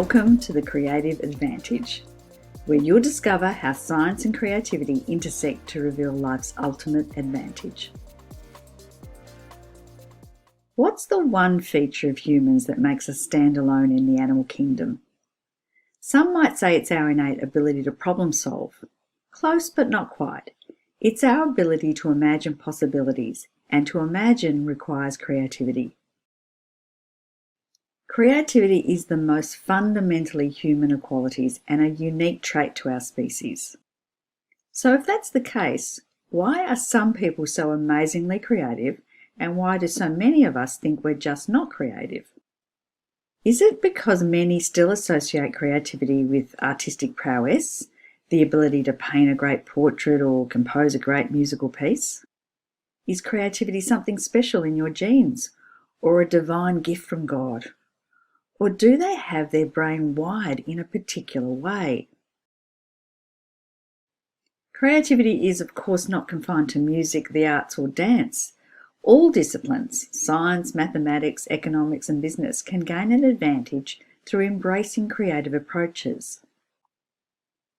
Welcome to the Creative Advantage, where you'll discover how science and creativity intersect to reveal life's ultimate advantage. What's the one feature of humans that makes us stand alone in the animal kingdom? Some might say it's our innate ability to problem solve. Close, but not quite. It's our ability to imagine possibilities, and to imagine requires creativity. Creativity is the most fundamentally human of qualities and a unique trait to our species. So if that's the case, why are some people so amazingly creative, and why do so many of us think we're just not creative? Is it because many still associate creativity with artistic prowess, the ability to paint a great portrait or compose a great musical piece? Is creativity something special in your genes, or a divine gift from God? Or do they have their brain wired in a particular way? Creativity is, of course, not confined to music, the arts, or dance. All disciplines, science, mathematics, economics, and business, can gain an advantage through embracing creative approaches.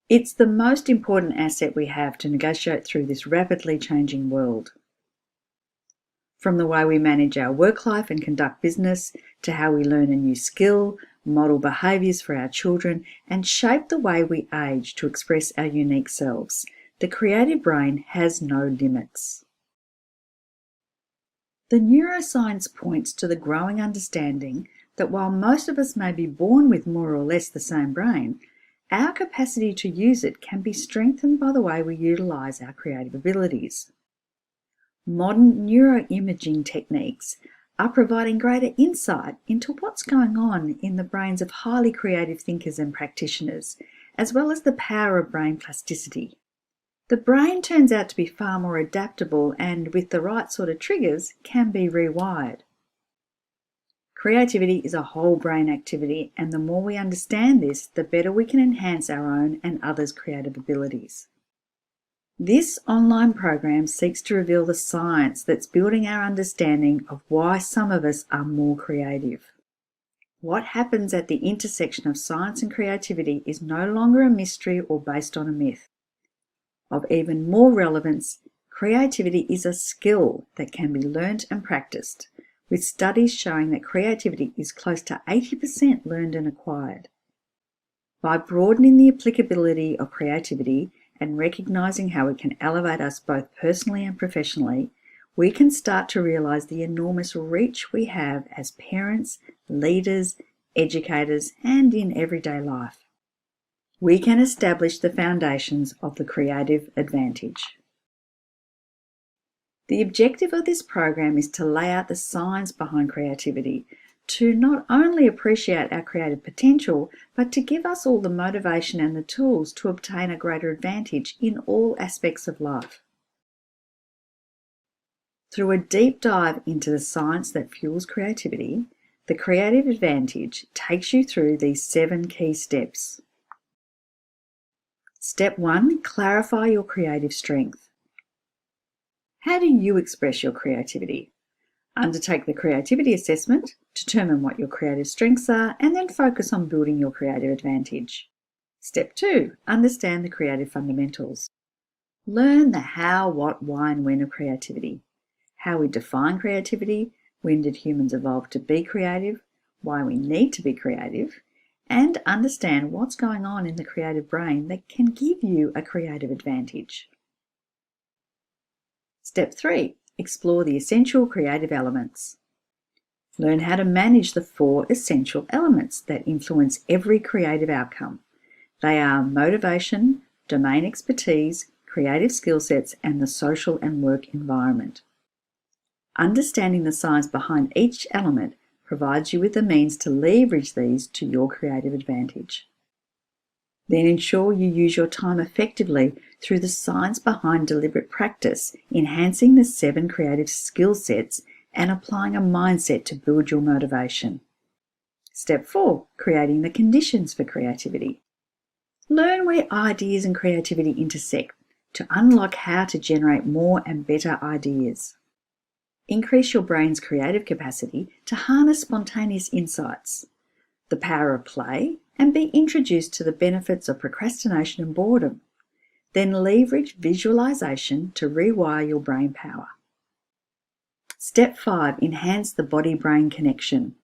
It's the most important asset we have to negotiate through this rapidly changing world. From the way we manage our work life and conduct business, to how we learn a new skill, model behaviours for our children, and shape the way we age to express our unique selves, the creative brain has no limits. The neuroscience points to the growing understanding that while most of us may be born with more or less the same brain, our capacity to use it can be strengthened by the way we utilise our creative abilities. Modern neuroimaging techniques are providing greater insight into what's going on in the brains of highly creative thinkers and practitioners, as well as the power of brain plasticity. The brain turns out to be far more adaptable and, with the right sort of triggers, can be rewired. Creativity is a whole brain activity, and the more we understand this, the better we can enhance our own and others' creative abilities. This online program seeks to reveal the science that's building our understanding of why some of us are more creative. What happens at the intersection of science and creativity is no longer a mystery or based on a myth. Of even more relevance, creativity is a skill that can be learnt and practiced, with studies showing that creativity is close to 80% learned and acquired. By broadening the applicability of creativity and recognising how it can elevate us both personally and professionally, we can start to realise the enormous reach we have as parents, leaders, educators, and in everyday life. We can establish the foundations of the creative advantage. The objective of this program is to lay out the science behind creativity, to not only appreciate our creative potential, but to give us all the motivation and the tools to obtain a greater advantage in all aspects of life. Through a deep dive into the science that fuels creativity, the creative advantage takes you through these 7 key steps. Step 1, clarify your creative strength. How do you express your creativity? Undertake the creativity assessment, determine what your creative strengths are, and then focus on building your creative advantage. Step 2, understand the creative fundamentals. Learn the how, what, why, and when of creativity. How we define creativity, when did humans evolve to be creative, why we need to be creative, and understand what's going on in the creative brain that can give you a creative advantage. Step 3, explore the essential creative elements. Learn how to manage the 4 essential elements that influence every creative outcome. They are motivation, domain expertise, creative skill sets, and the social and work environment. Understanding the science behind each element provides you with the means to leverage these to your creative advantage. Then ensure you use your time effectively through the science behind deliberate practice, enhancing the 7 creative skill sets and applying a mindset to build your motivation. Step 4, creating the conditions for creativity. Learn where ideas and creativity intersect to unlock how to generate more and better ideas. Increase your brain's creative capacity to harness spontaneous insights. The power of play and be introduced to the benefits of procrastination and boredom. Then leverage visualization to rewire your brain power. Step 5. Enhance the body-brain connection.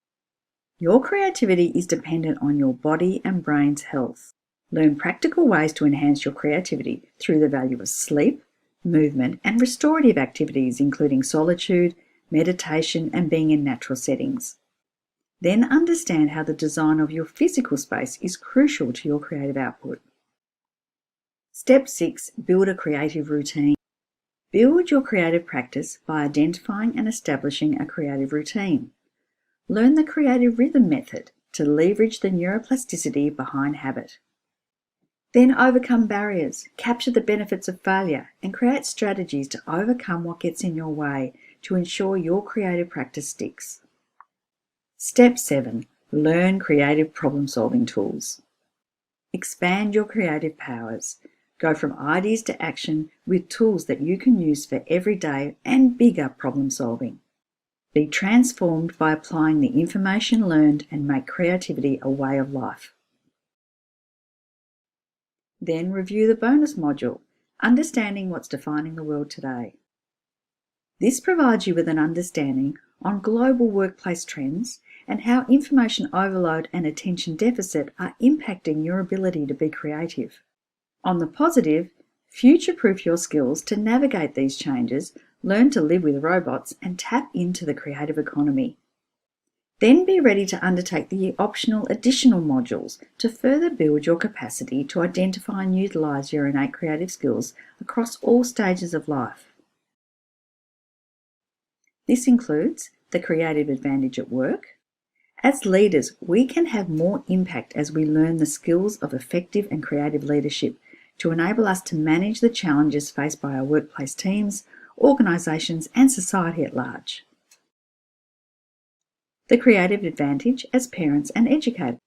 Your creativity is dependent on your body and brain's health. Learn practical ways to enhance your creativity through the value of sleep, movement, and restorative activities, including solitude, meditation, and being in natural settings. Then understand how the design of your physical space is crucial to your creative output. Step 6. Build a creative routine. Build your creative practice by identifying and establishing a creative routine. Learn the creative rhythm method to leverage the neuroplasticity behind habit. Then overcome barriers, capture the benefits of failure, and create strategies to overcome what gets in your way to ensure your creative practice sticks. Step 7. Learn creative problem-solving tools. Expand your creative powers. Go from ideas to action with tools that you can use for everyday and bigger problem solving. Be transformed by applying the information learned and make creativity a way of life. Then review the bonus module, Understanding What's Defining the World Today. This provides you with an understanding on global workplace trends and how information overload and attention deficit are impacting your ability to be creative. On the positive, future-proof your skills to navigate these changes, learn to live with robots, and tap into the creative economy. Then be ready to undertake the optional additional modules to further build your capacity to identify and utilise your innate creative skills across all stages of life. This includes the creative advantage at work. As leaders, we can have more impact as we learn the skills of effective and creative leadership to enable us to manage the challenges faced by our workplace teams, organisations, and society at large. The creative advantage as parents and educators.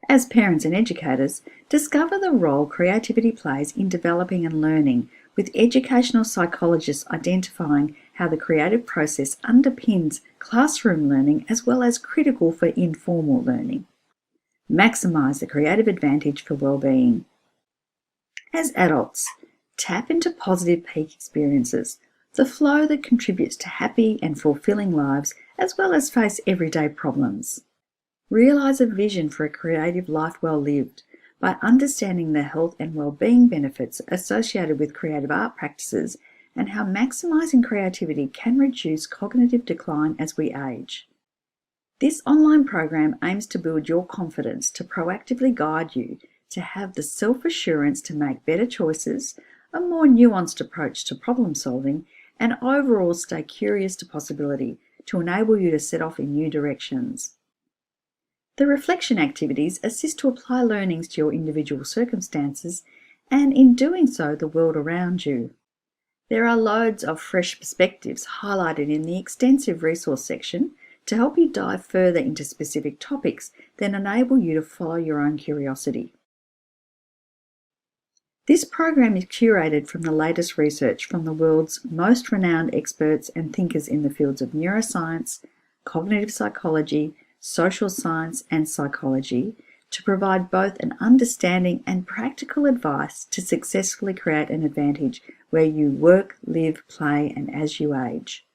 As parents and educators, discover the role creativity plays in developing and learning, with educational psychologists identifying how the creative process underpins classroom learning as well as critical for informal learning. Maximise the creative advantage for well-being. As adults, tap into positive peak experiences, the flow that contributes to happy and fulfilling lives, as well as face everyday problems. Realise a vision for a creative life well lived by understanding the health and well-being benefits associated with creative art practices and how maximising creativity can reduce cognitive decline as we age. This online program aims to build your confidence to proactively guide you to have the self-assurance to make better choices, a more nuanced approach to problem solving, and overall stay curious to possibility to enable you to set off in new directions. The reflection activities assist to apply learnings to your individual circumstances and, in doing so, the world around you. There are loads of fresh perspectives highlighted in the extensive resource section to help you dive further into specific topics that enable you to follow your own curiosity. This program is curated from the latest research from the world's most renowned experts and thinkers in the fields of neuroscience, cognitive psychology, social science, and psychology to provide both an understanding and practical advice to successfully create an advantage where you work, live, play, and as you age.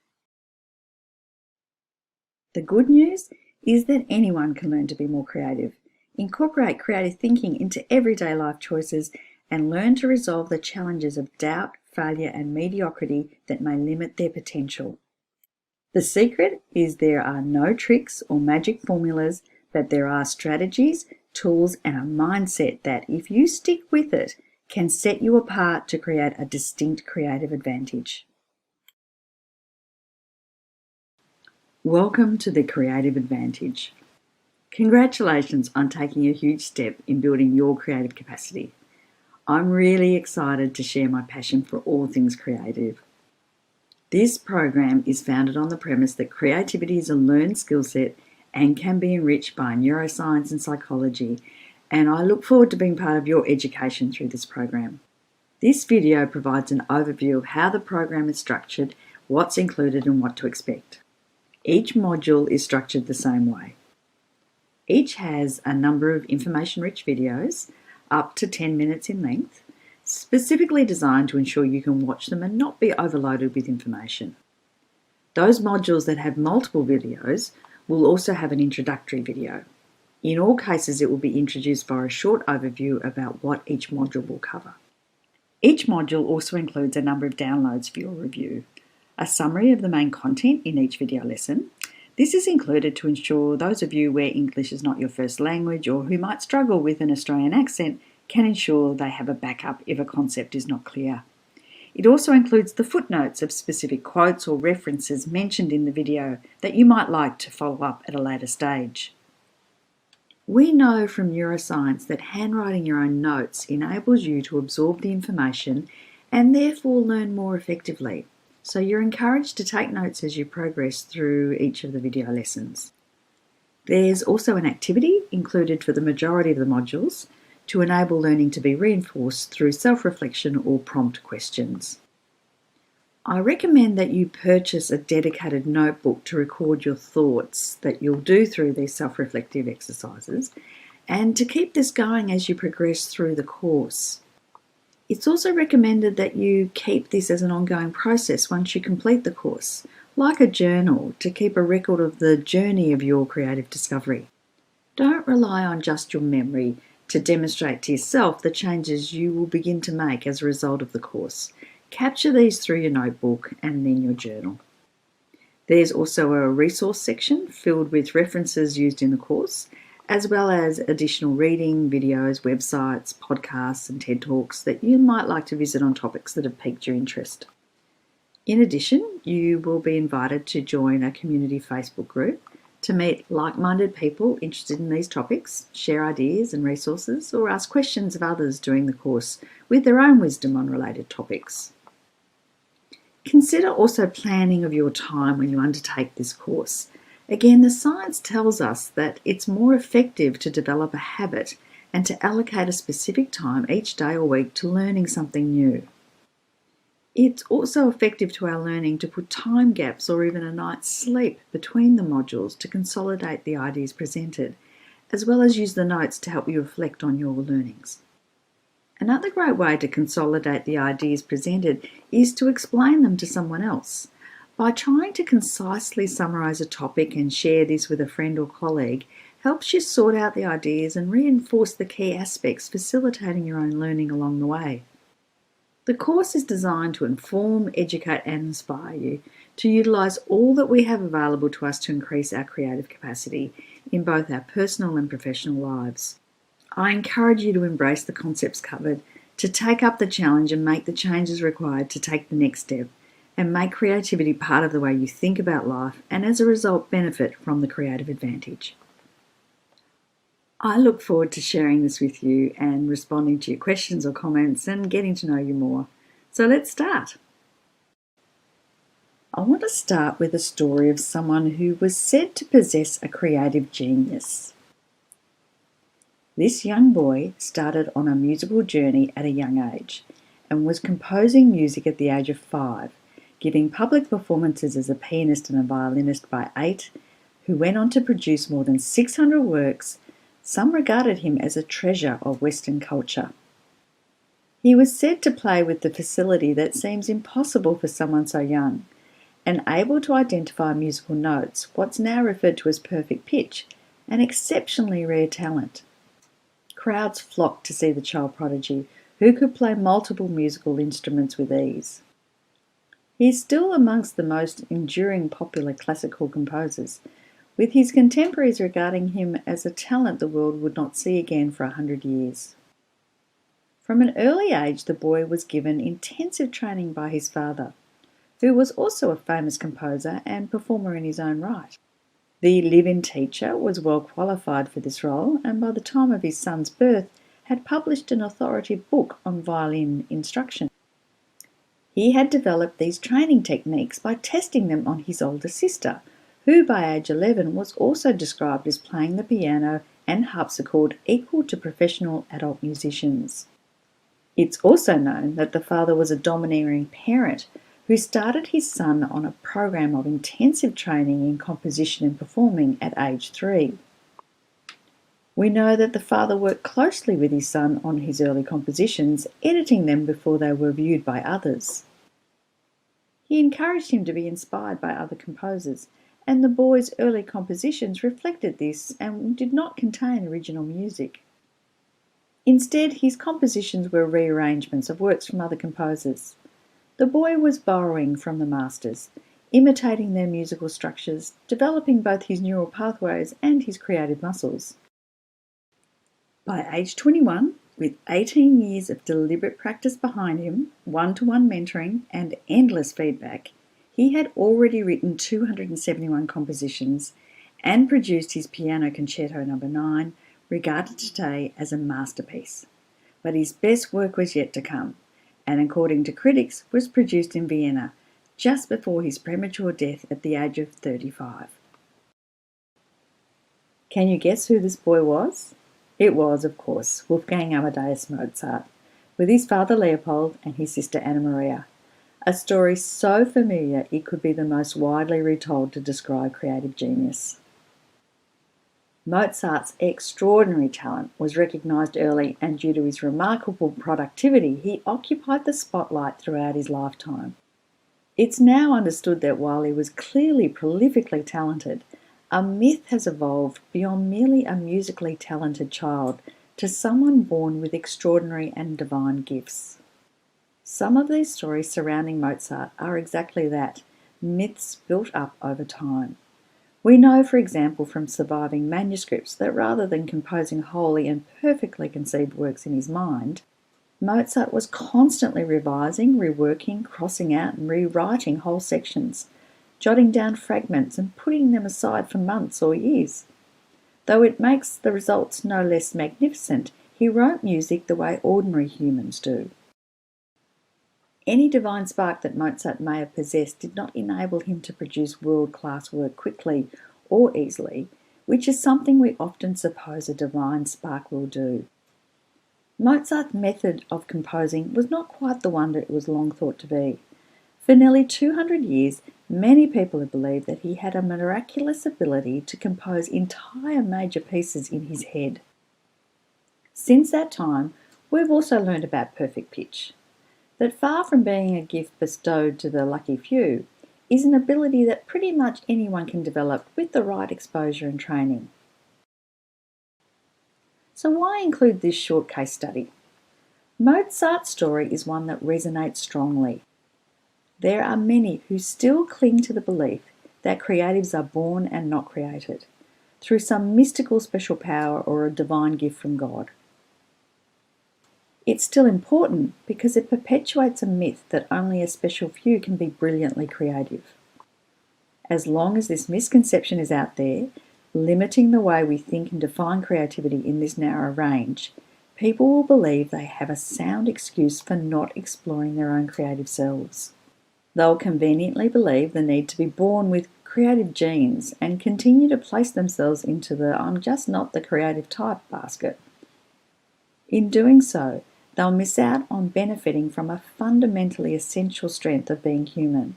The good news is that anyone can learn to be more creative, incorporate creative thinking into everyday life choices, and learn to resolve the challenges of doubt, failure, and mediocrity that may limit their potential. The secret is there are no tricks or magic formulas, but there are strategies, tools, and a mindset that, if you stick with it, can set you apart to create a distinct creative advantage. Welcome to the Creative Advantage. Congratulations on taking a huge step in building your creative capacity. I'm really excited to share my passion for all things creative. This program is founded on the premise that creativity is a learned skill set and can be enriched by neuroscience and psychology, and I look forward to being part of your education through this program. This video provides an overview of how the program is structured, what's included, and what to expect. Each module is structured the same way. Each has a number of information-rich videos, up to 10 minutes in length, specifically designed to ensure you can watch them and not be overloaded with information. Those modules that have multiple videos will also have an introductory video. In all cases, it will be introduced via a short overview about what each module will cover. Each module also includes a number of downloads for your review, a summary of the main content in each video lesson. This is included to ensure those of you where English is not your first language or who might struggle with an Australian accent can ensure they have a backup if a concept is not clear. It also includes the footnotes of specific quotes or references mentioned in the video that you might like to follow up at a later stage. We know from neuroscience that handwriting your own notes enables you to absorb the information and therefore learn more effectively. So you're encouraged to take notes as you progress through each of the video lessons. There's also an activity included for the majority of the modules to enable learning to be reinforced through self-reflection or prompt questions. I recommend that you purchase a dedicated notebook to record your thoughts that you'll do through these self-reflective exercises and to keep this going as you progress through the course. It's also recommended that you keep this as an ongoing process once you complete the course, like a journal, to keep a record of the journey of your creative discovery. Don't rely on just your memory to demonstrate to yourself the changes you will begin to make as a result of the course. Capture these through your notebook and then your journal. There's also a resource section filled with references used in the course, as well as additional reading, videos, websites, podcasts and TED Talks that you might like to visit on topics that have piqued your interest. In addition, you will be invited to join a community Facebook group to meet like-minded people interested in these topics, share ideas and resources, or ask questions of others during the course with their own wisdom on related topics. Consider also planning of your time when you undertake this course. Again, the science tells us that it's more effective to develop a habit and to allocate a specific time each day or week to learning something new. It's also effective to our learning to put time gaps or even a night's sleep between the modules to consolidate the ideas presented, as well as use the notes to help you reflect on your learnings. Another great way to consolidate the ideas presented is to explain them to someone else. By trying to concisely summarise a topic and share this with a friend or colleague helps you sort out the ideas and reinforce the key aspects, facilitating your own learning along the way. The course is designed to inform, educate and inspire you to utilise all that we have available to us to increase our creative capacity in both our personal and professional lives. I encourage you to embrace the concepts covered, to take up the challenge and make the changes required to take the next step and make creativity part of the way you think about life and as a result benefit from the creative advantage. I look forward to sharing this with you and responding to your questions or comments and getting to know you more. So let's start. I want to start with a story of someone who was said to possess a creative genius. This young boy started on a musical journey at a young age and was composing music at the age of 5, giving public performances as a pianist and a violinist by 8, who went on to produce more than 600 works. Some regarded him as a treasure of Western culture. He was said to play with the facility that seems impossible for someone so young, and able to identify musical notes, what's now referred to as perfect pitch, an exceptionally rare talent. Crowds flocked to see the child prodigy, who could play multiple musical instruments with ease. He is still amongst the most enduring popular classical composers, with his contemporaries regarding him as a talent the world would not see again for 100 years. From an early age, the boy was given intensive training by his father, who was also a famous composer and performer in his own right. The live-in teacher was well qualified for this role, and by the time of his son's birth, had published an authoritative book on violin instruction. He had developed these training techniques by testing them on his older sister, who by age 11 was also described as playing the piano and harpsichord equal to professional adult musicians. It's also known that the father was a domineering parent who started his son on a program of intensive training in composition and performing at age 3. We know that the father worked closely with his son on his early compositions, editing them before they were viewed by others. He encouraged him to be inspired by other composers, and the boy's early compositions reflected this and did not contain original music. Instead, his compositions were rearrangements of works from other composers. The boy was borrowing from the masters, imitating their musical structures, developing both his neural pathways and his creative muscles. By age 21, with 18 years of deliberate practice behind him, one-to-one mentoring, and endless feedback, he had already written 271 compositions and produced his Piano Concerto No. 9, regarded today as a masterpiece. But his best work was yet to come, and according to critics, was produced in Vienna, just before his premature death at the age of 35. Can you guess who this boy was? It was, of course, Wolfgang Amadeus Mozart, with his father Leopold and his sister Anna Maria. A story so familiar it could be the most widely retold to describe creative genius. Mozart's extraordinary talent was recognised early, and due to his remarkable productivity, he occupied the spotlight throughout his lifetime. It's now understood that while he was clearly prolifically talented, a myth has evolved beyond merely a musically talented child to someone born with extraordinary and divine gifts. Some of these stories surrounding Mozart are exactly that, myths built up over time. We know, for example, from surviving manuscripts that rather than composing wholly and perfectly conceived works in his mind, Mozart was constantly revising, reworking, crossing out and rewriting whole sections, jotting down fragments and putting them aside for months or years. Though it makes the results no less magnificent, he wrote music the way ordinary humans do. Any divine spark that Mozart may have possessed did not enable him to produce world-class work quickly or easily, which is something we often suppose a divine spark will do. Mozart's method of composing was not quite the one that it was long thought to be. For nearly 200 years, many people have believed that he had a miraculous ability to compose entire major pieces in his head. Since that time, we've also learned about perfect pitch. That far from being a gift bestowed to the lucky few, is an ability that pretty much anyone can develop with the right exposure and training. So why include this short case study? Mozart's story is one that resonates strongly. There are many who still cling to the belief that creatives are born and not created, through some mystical special power or a divine gift from God. It's still important because it perpetuates a myth that only a special few can be brilliantly creative. As long as this misconception is out there, limiting the way we think and define creativity in this narrow range, people will believe they have a sound excuse for not exploring their own creative selves. They'll conveniently believe the need to be born with creative genes and continue to place themselves into the "I'm just not the creative type" basket. In doing so, they'll miss out on benefiting from a fundamentally essential strength of being human.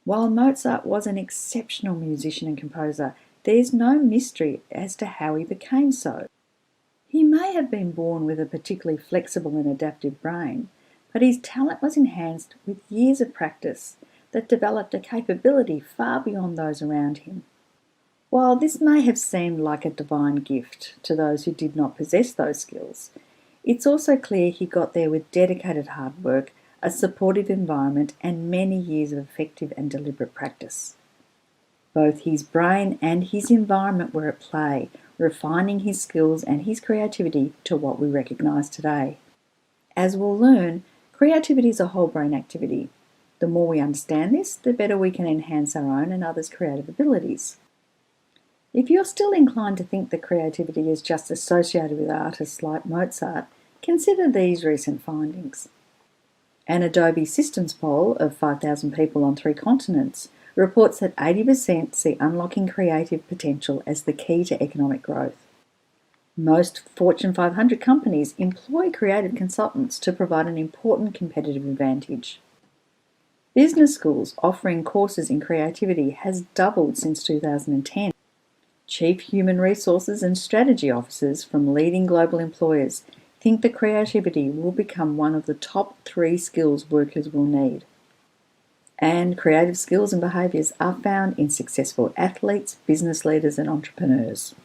While Mozart was an exceptional musician and composer, there's no mystery as to how he became so. He may have been born with a particularly flexible and adaptive brain, but his talent was enhanced with years of practice that developed a capability far beyond those around him. While this may have seemed like a divine gift to those who did not possess those skills, it's also clear he got there with dedicated hard work, a supportive environment, and many years of effective and deliberate practice. Both his brain and his environment were at play, refining his skills and his creativity to what we recognise today. As we'll learn, creativity is a whole brain activity. The more we understand this, the better we can enhance our own and others' creative abilities. If you're still inclined to think that creativity is just associated with artists like Mozart, consider these recent findings. An Adobe Systems poll of 5,000 people on 3 continents reports that 80% see unlocking creative potential as the key to economic growth. Most Fortune 500 companies employ creative consultants to provide an important competitive advantage. Business schools offering courses in creativity has doubled since 2010. Chief Human Resources and Strategy Officers from leading global employers think that creativity will become one of the top 3 skills workers will need. And creative skills and behaviours are found in successful athletes, business leaders, and entrepreneurs.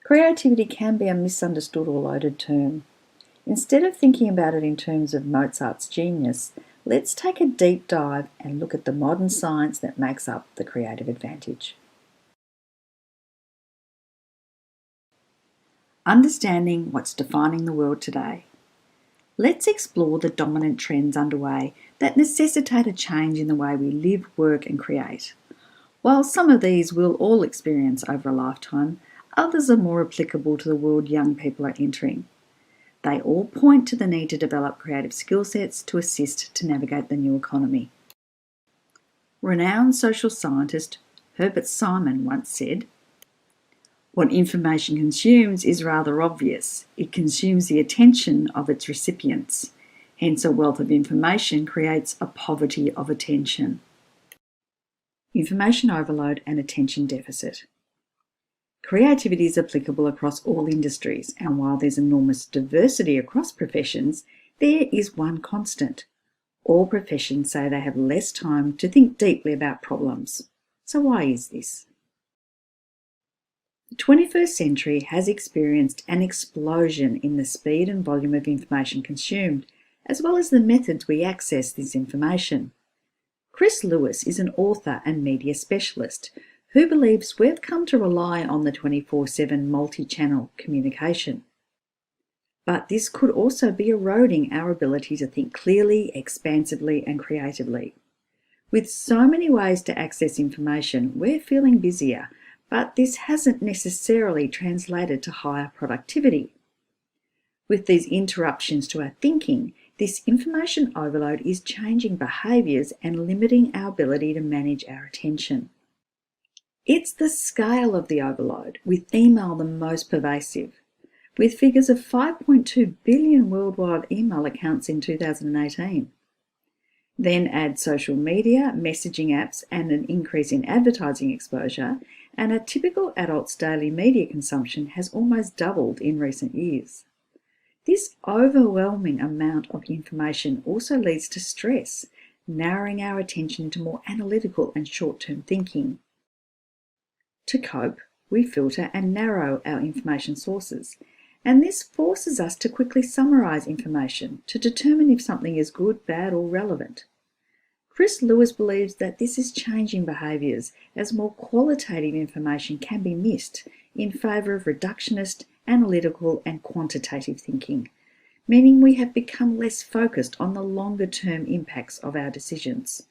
Creativity can be a misunderstood or loaded term. Instead of thinking about it in terms of Mozart's genius, let's take a deep dive and look at the modern science that makes up the creative advantage. Understanding what's defining the world today. Let's explore the dominant trends underway that necessitate a change in the way we live, work, and create. While some of these we'll all experience over a lifetime, others are more applicable to the world young people are entering. They all point to the need to develop creative skill sets to assist to navigate the new economy. Renowned social scientist Herbert Simon once said, "What information consumes is rather obvious. It consumes the attention of its recipients. Hence, a wealth of information creates a poverty of attention." Information overload and attention deficit. Creativity is applicable across all industries, and while there's enormous diversity across professions, there is one constant. All professions say they have less time to think deeply about problems. So why is this? The 21st century has experienced an explosion in the speed and volume of information consumed, as well as the methods we access this information. Chris Lewis is an author and media specialist who believes we've come to rely on the 24/7 multi-channel communication. But this could also be eroding our ability to think clearly, expansively, and creatively. With so many ways to access information, we're feeling busier, but this hasn't necessarily translated to higher productivity. With these interruptions to our thinking, this information overload is changing behaviours and limiting our ability to manage our attention. It's the scale of the overload, with email the most pervasive, with figures of 5.2 billion worldwide email accounts in 2018. Then add social media, messaging apps, and an increase in advertising exposure, and a typical adult's daily media consumption has almost doubled in recent years. This overwhelming amount of information also leads to stress, narrowing our attention to more analytical and short-term thinking. To cope, we filter and narrow our information sources, and this forces us to quickly summarise information to determine if something is good, bad, or relevant. Chris Lewis believes that this is changing behaviours as more qualitative information can be missed in favour of reductionist, analytical, and quantitative thinking, meaning we have become less focused on the longer-term impacts of our decisions.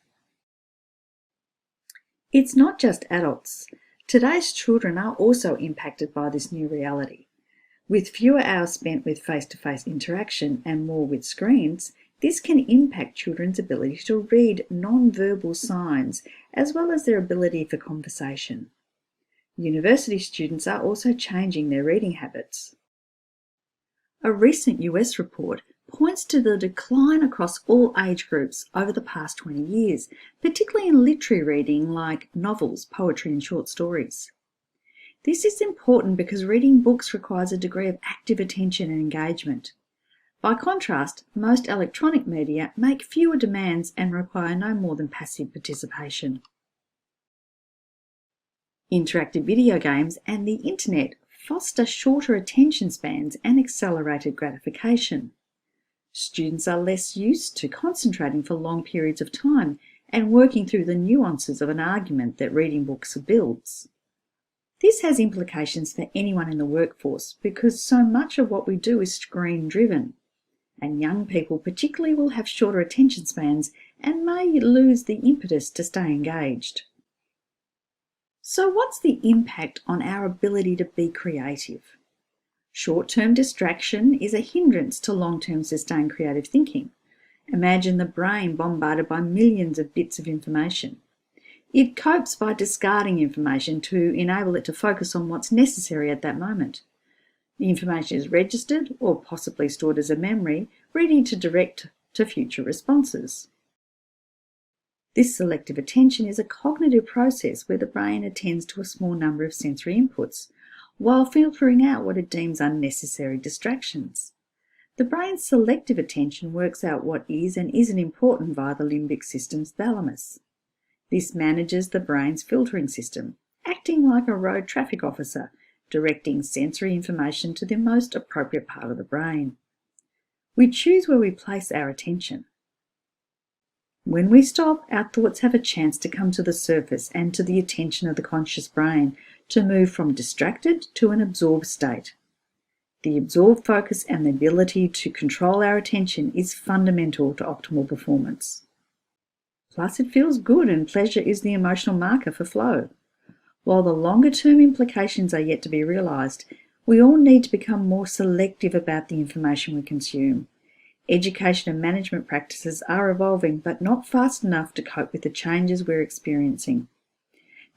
It's not just adults. Today's children are also impacted by this new reality. With fewer hours spent with face-to-face interaction and more with screens, this can impact children's ability to read non-verbal signs as well as their ability for conversation. University students are also changing their reading habits. A recent US report points to the decline across all age groups over the past 20 years, particularly in literary reading like novels, poetry, and short stories. This is important because reading books requires a degree of active attention and engagement. By contrast, most electronic media make fewer demands and require no more than passive participation. Interactive video games and the internet foster shorter attention spans and accelerated gratification. Students are less used to concentrating for long periods of time and working through the nuances of an argument that reading books builds. This has implications for anyone in the workforce because so much of what we do is screen-driven, and young people particularly will have shorter attention spans and may lose the impetus to stay engaged. So what's the impact on our ability to be creative? Short-term distraction is a hindrance to long-term sustained creative thinking. Imagine the brain bombarded by millions of bits of information. It copes by discarding information to enable it to focus on what's necessary at that moment. The information is registered or possibly stored as a memory, ready to direct to future responses. This selective attention is a cognitive process where the brain attends to a small number of sensory inputs, while filtering out what it deems unnecessary distractions. The brain's selective attention works out what is and isn't important via the limbic system's thalamus. This manages the brain's filtering system, acting like a road traffic officer, directing sensory information to the most appropriate part of the brain. We choose where we place our attention. When we stop, our thoughts have a chance to come to the surface and to the attention of the conscious brain to move from distracted to an absorbed state. The absorbed focus and the ability to control our attention is fundamental to optimal performance. Plus, it feels good, and pleasure is the emotional marker for flow. While the longer-term implications are yet to be realised, we all need to become more selective about the information we consume. Education and management practices are evolving, but not fast enough to cope with the changes we're experiencing.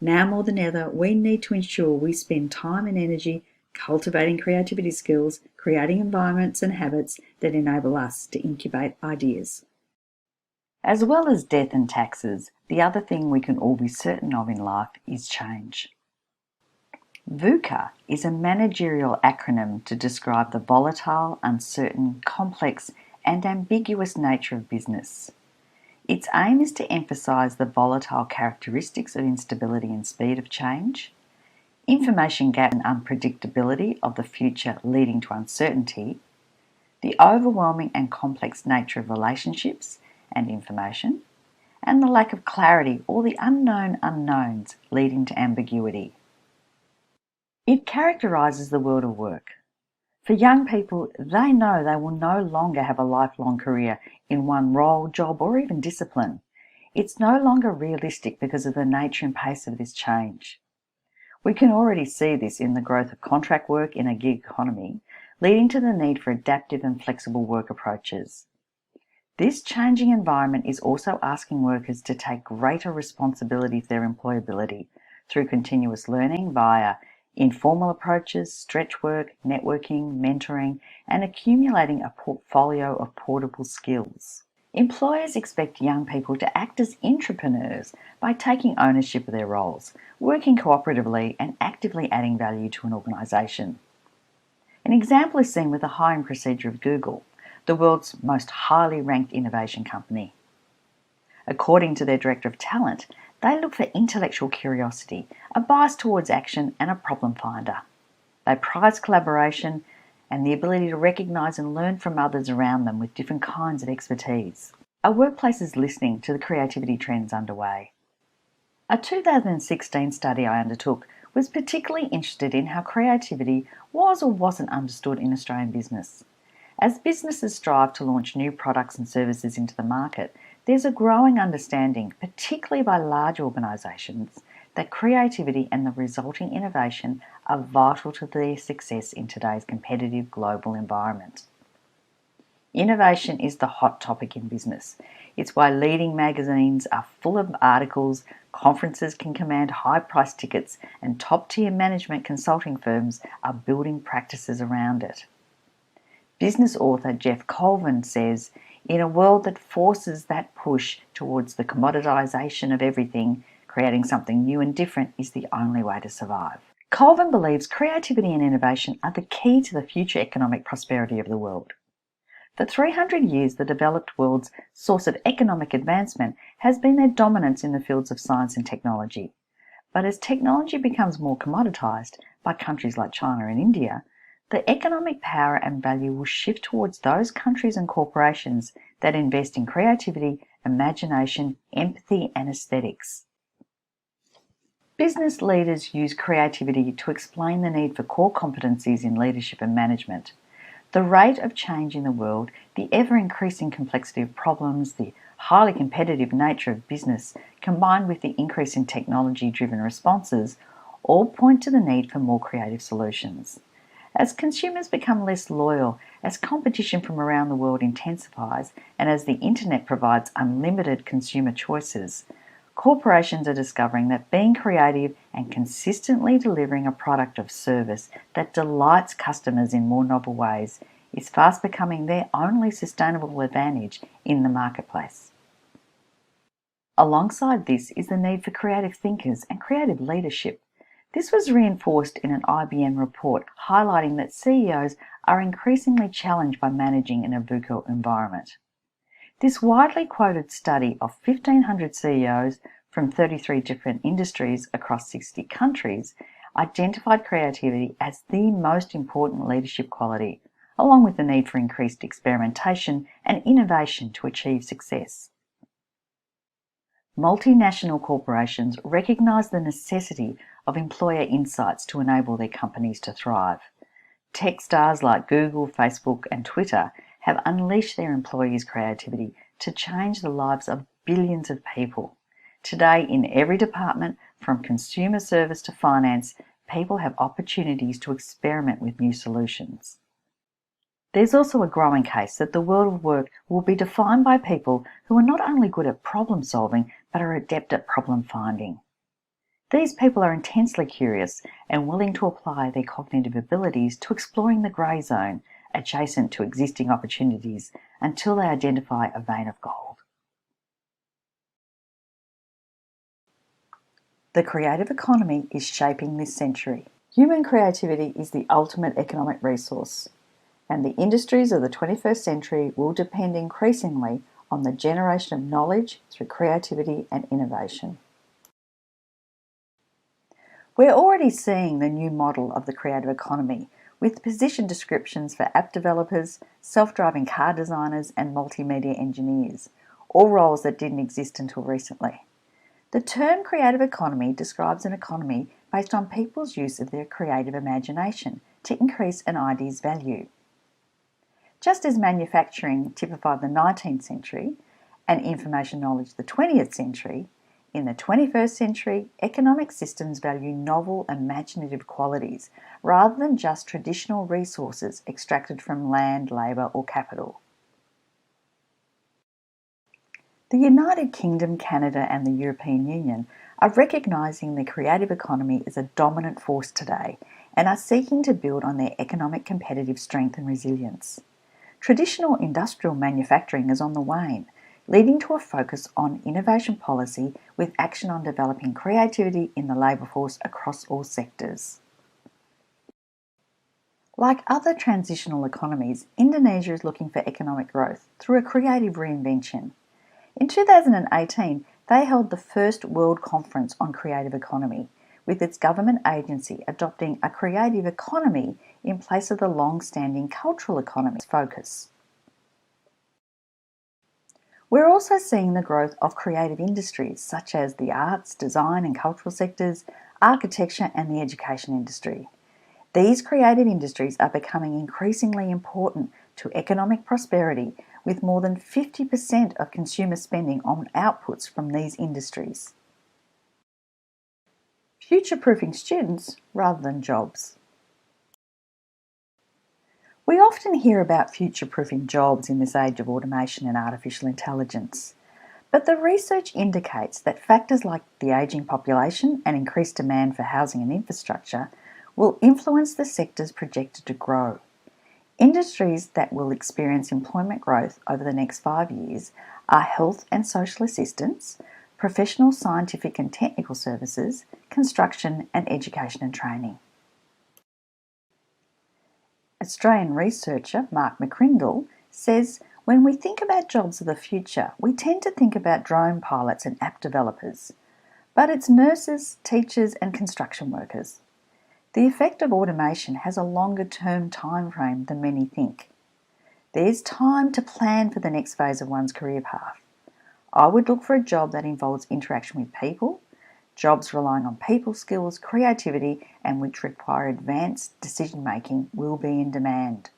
Now more than ever, we need to ensure we spend time and energy cultivating creativity skills, creating environments and habits that enable us to incubate ideas. As well as death and taxes, the other thing we can all be certain of in life is change. VUCA is a managerial acronym to describe the volatile, uncertain, complex, and ambiguous nature of business. Its aim is to emphasise the volatile characteristics of instability and speed of change, information gap and unpredictability of the future leading to uncertainty, the overwhelming and complex nature of relationships and information, and the lack of clarity or the unknown unknowns leading to ambiguity. It characterises the world of work. For young people, they know they will no longer have a lifelong career in one role, job, or even discipline. It's no longer realistic because of the nature and pace of this change. We can already see this in the growth of contract work in a gig economy, leading to the need for adaptive and flexible work approaches. This changing environment is also asking workers to take greater responsibility for their employability through continuous learning via informal approaches, stretch work, networking, mentoring, and accumulating a portfolio of portable skills. Employers expect young people to act as intrapreneurs by taking ownership of their roles, working cooperatively, and actively adding value to an organisation. An example is seen with the hiring procedure of Google, the world's most highly ranked innovation company. According to their Director of Talent, they look for intellectual curiosity, a bias towards action, and a problem finder. They prize collaboration and the ability to recognise and learn from others around them with different kinds of expertise. Our workplace is listening to the creativity trends underway. A 2016 study I undertook was particularly interested in how creativity was or wasn't understood in Australian business. As businesses strive to launch new products and services into the market, there's a growing understanding, particularly by large organisations, that creativity and the resulting innovation are vital to their success in today's competitive global environment. Innovation is the hot topic in business. It's why leading magazines are full of articles, conferences can command high price tickets, and top-tier management consulting firms are building practices around it. Business author Jeff Colvin says, "In a world that forces that push towards the commoditisation of everything, creating something new and different is the only way to survive." Colvin believes creativity and innovation are the key to the future economic prosperity of the world. For 300 years, the developed world's source of economic advancement has been their dominance in the fields of science and technology. But as technology becomes more commoditised by countries like China and India, the economic power and value will shift towards those countries and corporations that invest in creativity, imagination, empathy, and aesthetics. Business leaders use creativity to explain the need for core competencies in leadership and management. The rate of change in the world, the ever-increasing complexity of problems, the highly competitive nature of business, combined with the increase in technology-driven responses, all point to the need for more creative solutions. As consumers become less loyal, as competition from around the world intensifies, and as the internet provides unlimited consumer choices, corporations are discovering that being creative and consistently delivering a product or service that delights customers in more novel ways is fast becoming their only sustainable advantage in the marketplace. Alongside this is the need for creative thinkers and creative leadership. This was reinforced in an IBM report highlighting that CEOs are increasingly challenged by managing in a VUCA environment. This widely quoted study of 1,500 CEOs from 33 different industries across 60 countries identified creativity as the most important leadership quality, along with the need for increased experimentation and innovation to achieve success. Multinational corporations recognise the necessity of employer insights to enable their companies to thrive. Tech stars like Google, Facebook, and Twitter have unleashed their employees' creativity to change the lives of billions of people. Today, in every department, from consumer service to finance, people have opportunities to experiment with new solutions. There's also a growing case that the world of work will be defined by people who are not only good at problem solving, but are adept at problem finding. These people are intensely curious and willing to apply their cognitive abilities to exploring the grey zone adjacent to existing opportunities until they identify a vein of gold. The creative economy is shaping this century. Human creativity is the ultimate economic resource, and the industries of the 21st century will depend increasingly on the generation of knowledge through creativity and innovation. We're already seeing the new model of the creative economy with position descriptions for app developers, self-driving car designers and multimedia engineers, all roles that didn't exist until recently. The term creative economy describes an economy based on people's use of their creative imagination to increase an idea's value. Just as manufacturing typified the 19th century and information knowledge the 20th century, in the 21st century, economic systems value novel, imaginative qualities rather than just traditional resources extracted from land, labour or capital. The United Kingdom, Canada and the European Union are recognising the creative economy as a dominant force today and are seeking to build on their economic competitive strength and resilience. Traditional industrial manufacturing is on the wane, leading to a focus on innovation policy with action on developing creativity in the labour force across all sectors. Like other transitional economies, Indonesia is looking for economic growth through a creative reinvention. In 2018, they held the first World Conference on Creative Economy, with its government agency adopting a creative economy in place of the long-standing cultural economy focus. We're also seeing the growth of creative industries such as the arts, design and cultural sectors, architecture and the education industry. These creative industries are becoming increasingly important to economic prosperity, with more than 50% of consumer spending on outputs from these industries. Future-proofing students rather than jobs. We often hear about future-proofing jobs in this age of automation and artificial intelligence, but the research indicates that factors like the ageing population and increased demand for housing and infrastructure will influence the sectors projected to grow. Industries that will experience employment growth over the next 5 years are health and social assistance, professional scientific and technical services, construction and education and training. Australian researcher Mark McCrindle says, when we think about jobs of the future, we tend to think about drone pilots and app developers, but it's nurses, teachers and construction workers. The effect of automation has a longer-term time frame than many think. There's time to plan for the next phase of one's career path. I would look for a job that involves interaction with people, jobs relying on people skills, creativity, and which require advanced decision-making will be in demand.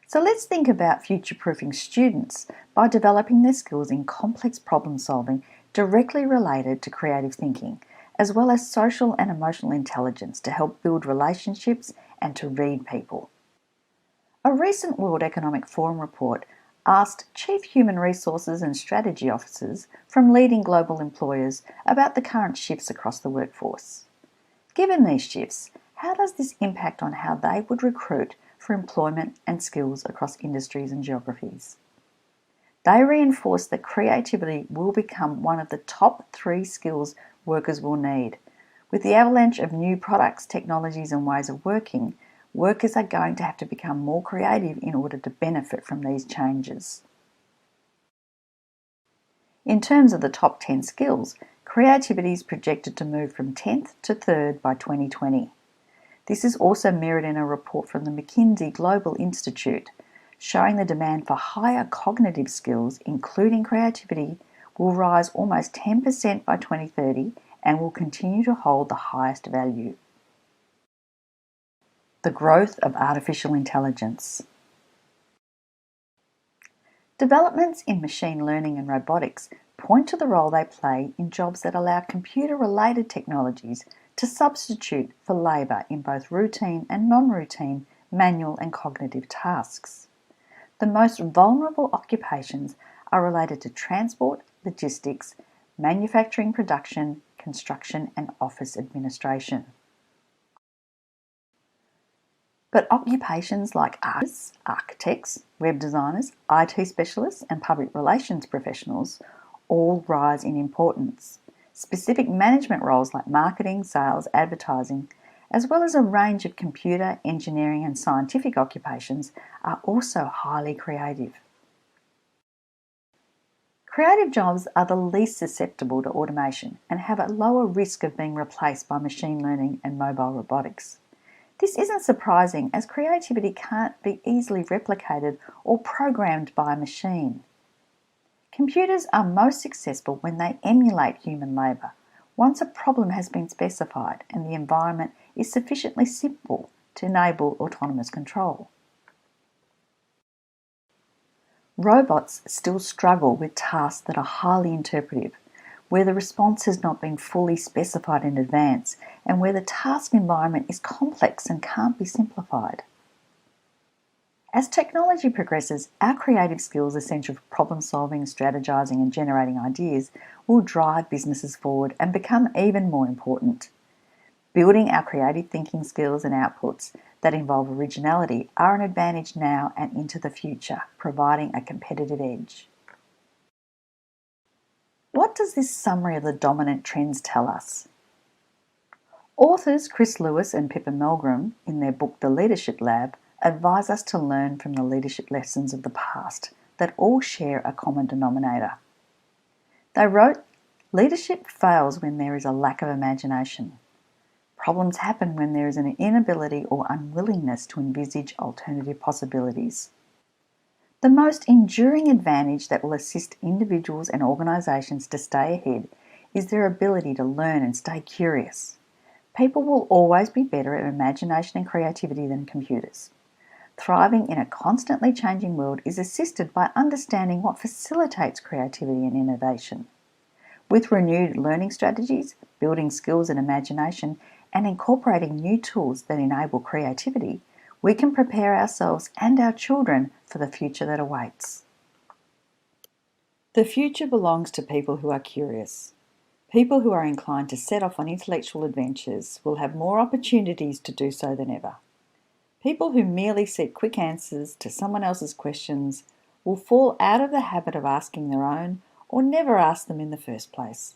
So let's think about future-proofing students by developing their skills in complex problem-solving directly related to creative thinking, as well as social and emotional intelligence to help build relationships and to read people. A recent World Economic Forum report asked Chief Human Resources and Strategy Officers from leading global employers about the current shifts across the workforce. Given these shifts, how does this impact on how they would recruit for employment and skills across industries and geographies? They reinforce that creativity will become one of the top 3 skills workers will need. With the avalanche of new products, technologies, and ways of working, workers are going to have to become more creative in order to benefit from these changes. In terms of the top 10 skills, creativity is projected to move from 10th to 3rd by 2020. This is also mirrored in a report from the McKinsey Global Institute, showing the demand for higher cognitive skills, including creativity, will rise almost 10% by 2030 and will continue to hold the highest value. The growth of artificial intelligence. Developments in machine learning and robotics point to the role they play in jobs that allow computer-related technologies to substitute for labour in both routine and non-routine manual and cognitive tasks. The most vulnerable occupations are related to transport, logistics, manufacturing production, construction and office administration. But occupations like artists, architects, web designers, IT specialists and public relations professionals all rise in importance. Specific management roles like marketing, sales, advertising, as well as a range of computer, engineering and scientific occupations are also highly creative. Creative jobs are the least susceptible to automation and have a lower risk of being replaced by machine learning and mobile robotics. This isn't surprising, as creativity can't be easily replicated or programmed by a machine. Computers are most successful when they emulate human labour, once a problem has been specified and the environment is sufficiently simple to enable autonomous control. Robots still struggle with tasks that are highly interpretive, where the response has not been fully specified in advance, and where the task environment is complex and can't be simplified. As technology progresses, our creative skills essential for problem solving, strategizing and generating ideas will drive businesses forward and become even more important. Building our creative thinking skills and outputs that involve originality are an advantage now and into the future, providing a competitive edge. What does this summary of the dominant trends tell us? Authors Chris Lewis and Pippa Milgram, in their book The Leadership Lab, advise us to learn from the leadership lessons of the past that all share a common denominator. They wrote, "Leadership fails when there is a lack of imagination. Problems happen when there is an inability or unwillingness to envisage alternative possibilities. The most enduring advantage that will assist individuals and organisations to stay ahead is their ability to learn and stay curious. People will always be better at imagination and creativity than computers. Thriving in a constantly changing world is assisted by understanding what facilitates creativity and innovation. With renewed learning strategies, building skills and imagination, and incorporating new tools that enable creativity, we can prepare ourselves and our children for the future that awaits." The future belongs to people who are curious. People who are inclined to set off on intellectual adventures will have more opportunities to do so than ever. People who merely seek quick answers to someone else's questions will fall out of the habit of asking their own or never ask them in the first place.